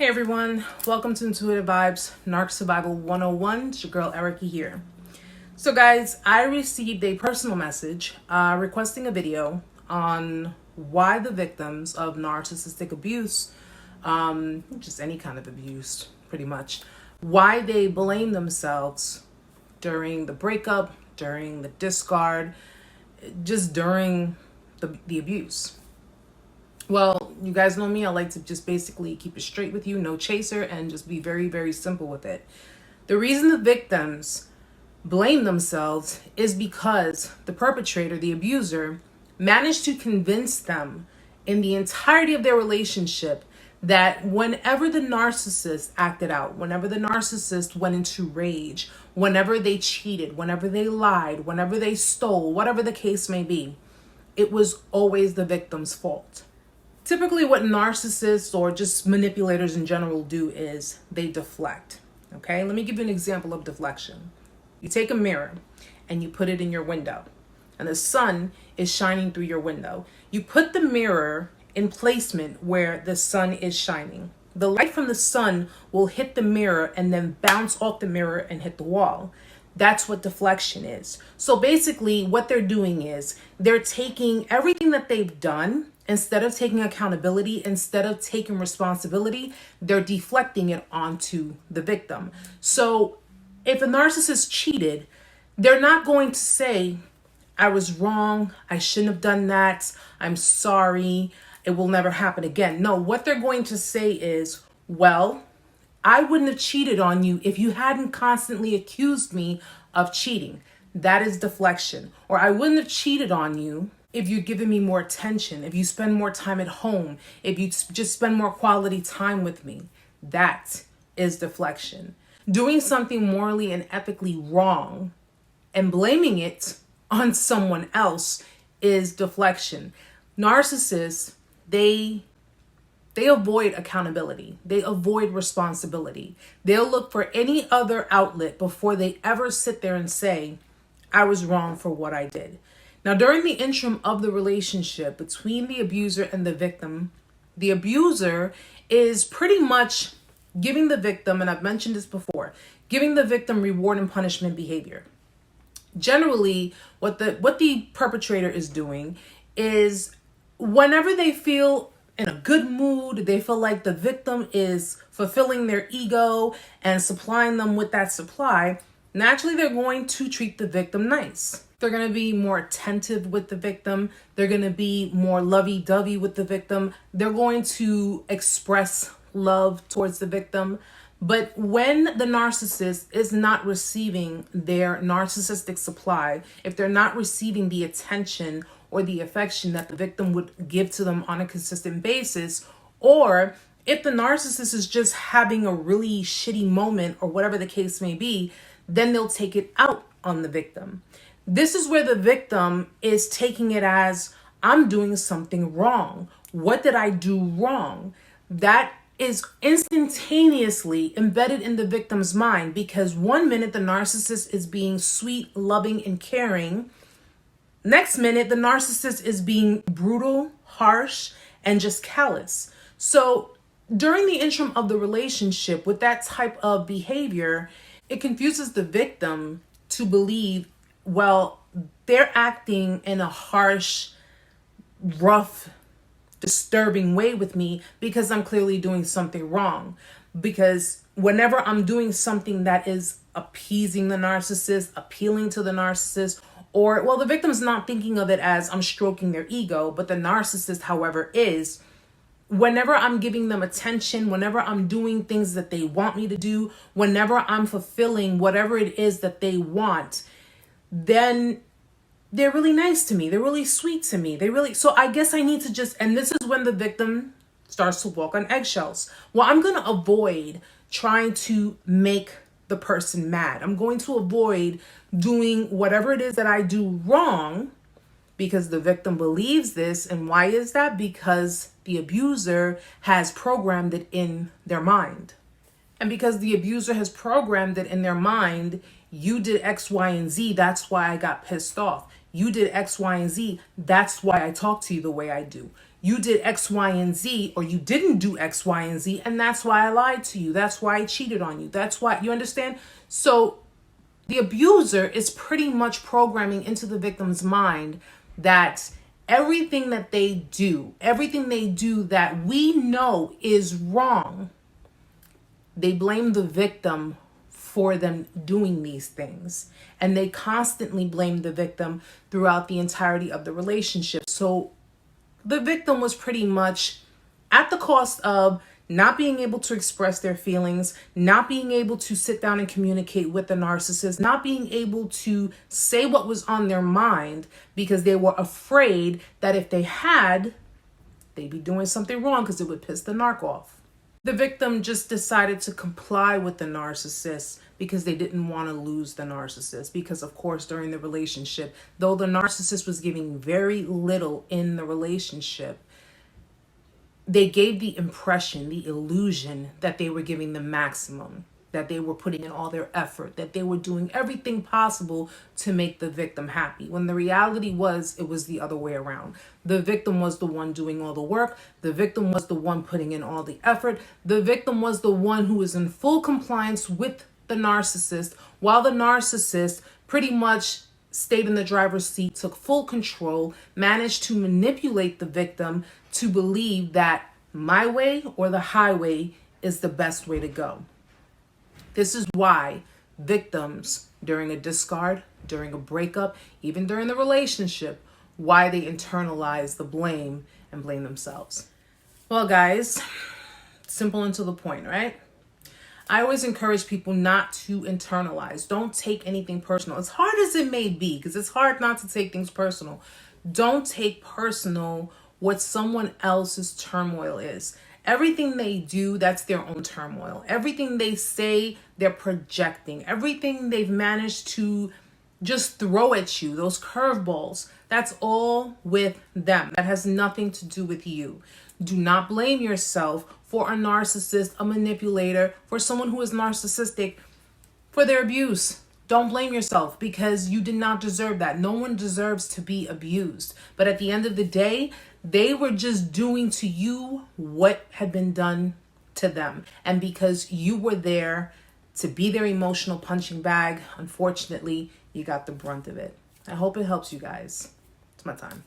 Hey everyone, welcome to Intuitive Vibes, Narc Survival 101. It's your girl Erica here. So guys, I received a personal message requesting a video on why the victims of narcissistic abuse, just any kind of abuse pretty much, why they blame themselves during the breakup, during the discard, just during the abuse. Well, you guys know me. I like to just basically keep it straight with you, no chaser, and just be very, very simple with it. The reason the victims blame themselves is because the perpetrator, the abuser, managed to convince them in the entirety of their relationship that whenever the narcissist acted out, whenever the narcissist went into rage, whenever they cheated, whenever they lied, whenever they stole, whatever the case may be, it was always the victim's fault. Typically what narcissists or just manipulators in general do is they deflect. Okay, let me give you an example of deflection. You take a mirror and you put it in your window and the sun is shining through your window. You put the mirror in placement where the sun is shining. The light from the sun will hit the mirror and then bounce off the mirror and hit the wall. That's what deflection is. So basically what they're doing is they're taking everything that they've done. Instead of taking accountability, instead of taking responsibility, they're deflecting it onto the victim. So if a narcissist cheated, they're not going to say, I was wrong, I shouldn't have done that, I'm sorry, it will never happen again. No, what they're going to say is, well, I wouldn't have cheated on you if you hadn't constantly accused me of cheating. That is deflection. Or I wouldn't have cheated on you if you'd given me more attention, if you spend more time at home, if you just spend more quality time with me. That is deflection. Doing something morally and ethically wrong and blaming it on someone else is deflection. Narcissists, they avoid accountability. They avoid responsibility. They'll look for any other outlet before they ever sit there and say, I was wrong for what I did. Now, during the interim of the relationship between the abuser and the victim, the abuser is pretty much giving the victim, and I've mentioned this before, giving the victim reward and punishment behavior. Generally, what the perpetrator is doing is whenever they feel in a good mood, they feel like the victim is fulfilling their ego and supplying them with that supply, naturally they're going to treat the victim nice. They're going to be more attentive with the victim. They're going to be more lovey-dovey with the victim. They're going to express love towards the victim. But when the narcissist is not receiving their narcissistic supply, if they're not receiving the attention or the affection that the victim would give to them on a consistent basis, or if the narcissist is just having a really shitty moment or whatever the case may be, then they'll take it out on the victim. This is where the victim is taking it as, I'm doing something wrong. What did I do wrong? That is instantaneously embedded in the victim's mind because one minute the narcissist is being sweet, loving, and caring. Next minute, the narcissist is being brutal, harsh, and just callous. So during the interim of the relationship with that type of behavior, it confuses the victim to believe, well, they're acting in a harsh, rough, disturbing way with me because I'm clearly doing something wrong. Because whenever I'm doing something that is appeasing the narcissist, appealing to the narcissist, or, well, the victim's not thinking of it as I'm stroking their ego, but the narcissist, however, is, whenever I'm giving them attention, whenever I'm doing things that they want me to do, whenever I'm fulfilling whatever it is that they want, then they're really nice to me. They're really sweet to me. So I guess I need to just, and this is when the victim starts to walk on eggshells. Well, I'm going to avoid trying to make the person mad. I'm going to avoid doing whatever it is that I do wrong because the victim believes this. And why is that? Because the abuser has programmed it in their mind. And because the abuser has programmed it in their mind, you did X, Y, and Z, that's why I got pissed off. You did X, Y, and Z, that's why I talk to you the way I do. you did X, Y, and Z, or you didn't do X, Y, and Z, and that's why I lied to you. That's why I cheated on you. That's why, you understand? So the abuser is pretty much programming into the victim's mind that everything that they do, everything they do that we know is wrong, they blame the victim for them doing these things. And they constantly blame the victim throughout the entirety of the relationship. So the victim was pretty much at the cost of not being able to express their feelings, not being able to sit down and communicate with the narcissist, not being able to say what was on their mind because they were afraid that if they had, they'd be doing something wrong because it would piss the narc off. The victim just decided to comply with the narcissist because they didn't want to lose the narcissist. Because, of course, during the relationship, though the narcissist was giving very little in the relationship, they gave the impression, the illusion that they were giving the maximum, that they were putting in all their effort, that they were doing everything possible to make the victim happy. When the reality was, it was the other way around. The victim was the one doing all the work. The victim was the one putting in all the effort. The victim was the one who was in full compliance with the narcissist, while the narcissist pretty much stayed in the driver's seat, took full control, managed to manipulate the victim to believe that my way or the highway is the best way to go. This is why victims, during a discard, during a breakup, even during the relationship, why they internalize the blame and blame themselves. Well, guys, simple and to the point, right? I always encourage people not to internalize. Don't take anything personal. As hard as it may be, because it's hard not to take things personal. Don't take personal what someone else's turmoil is. Everything they do, that's their own turmoil. Everything they say, they're projecting. Everything they've managed to just throw at you, those curveballs, that's all with them. That has nothing to do with you. Do not blame yourself for a narcissist, a manipulator, for someone who is narcissistic, for their abuse. Don't blame yourself because you did not deserve that. No one deserves to be abused. But at the end of the day, they were just doing to you what had been done to them. And because you were there to be their emotional punching bag, unfortunately, you got the brunt of it. I hope it helps you guys. It's my time.